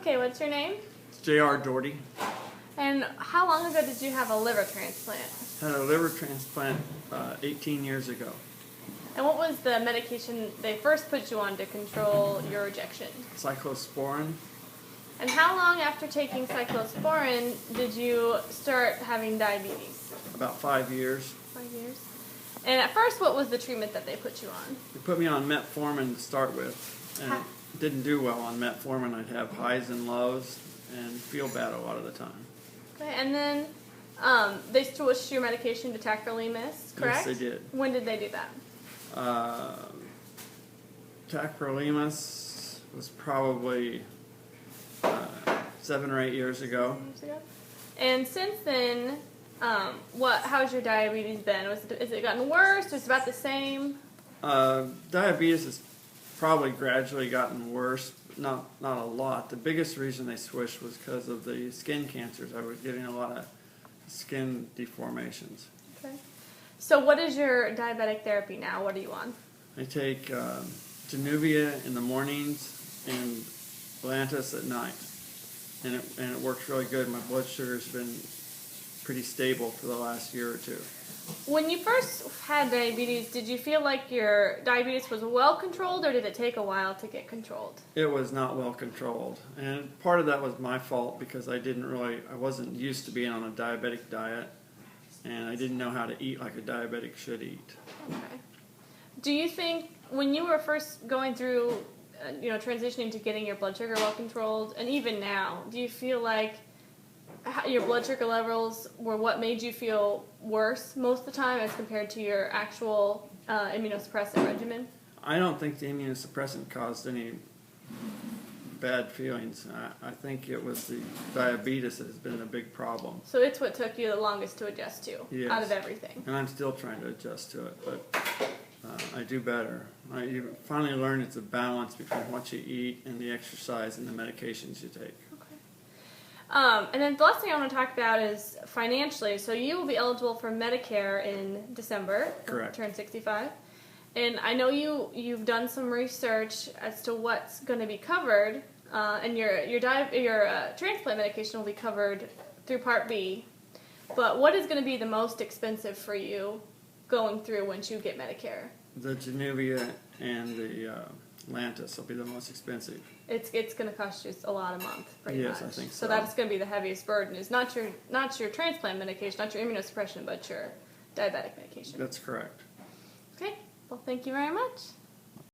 Okay, what's your name? It's J.R. Doherty. And how long ago did you have a liver transplant? Had a liver transplant 18 years ago. And what was the medication they first put you on to control your rejection? Cyclosporin. And how long after taking cyclosporin did you start having diabetes? About 5 years. 5 years. And at first, what was the treatment that they put you on? They put me on metformin to start with, and it didn't do well on metformin. I'd have highs and lows and feel bad a lot of the time. Okay, and then they switched your medication to tacrolimus, correct? Yes, they did. When did they do that? Tacrolimus was probably 7 or 8 years ago. And since then, how's your diabetes been? Has it gotten worse? Or is it about the same? Diabetes has probably gradually gotten worse, not a lot. The biggest reason they switched was because of the skin cancers. I was getting a lot of skin deformations. Okay. So what is your diabetic therapy now? What are you on? I take Januvia in the mornings and Lantus at night, and it works really good. My blood sugar's been pretty stable for the last year or two. When you first had diabetes, did you feel like your diabetes was well controlled, or did it take a while to get controlled? It was not well controlled, and part of that was my fault because I wasn't used to being on a diabetic diet, and I didn't know how to eat like a diabetic should eat. Okay. Do you think when you were first going through, transitioning to getting your blood sugar well controlled, and even now, do you feel like your blood sugar levels were what made you feel worse most of the time as compared to your actual immunosuppressant regimen? I don't think the immunosuppressant caused any bad feelings. I think it was the diabetes that has been a big problem. So it's what took you the longest to adjust to, yes, out of everything. And I'm still trying to adjust to it, but I do better. You finally learn it's a balance between what you eat and the exercise and the medications you take. And then the last thing I want to talk about is financially. So you will be eligible for Medicare in December. Correct. Turn 65. And I know you've done some research as to what's going to be covered, and your transplant medication will be covered through Part B. But what is going to be the most expensive for you going through once you get Medicare? The Januvia and the Lantus will be the most expensive. It's going to cost you a lot a month, pretty much. Yes, I think so. So that's going to be the heaviest burden. Is not your transplant medication, not your immunosuppression, but your diabetic medication. That's correct. Okay. Well, thank you very much.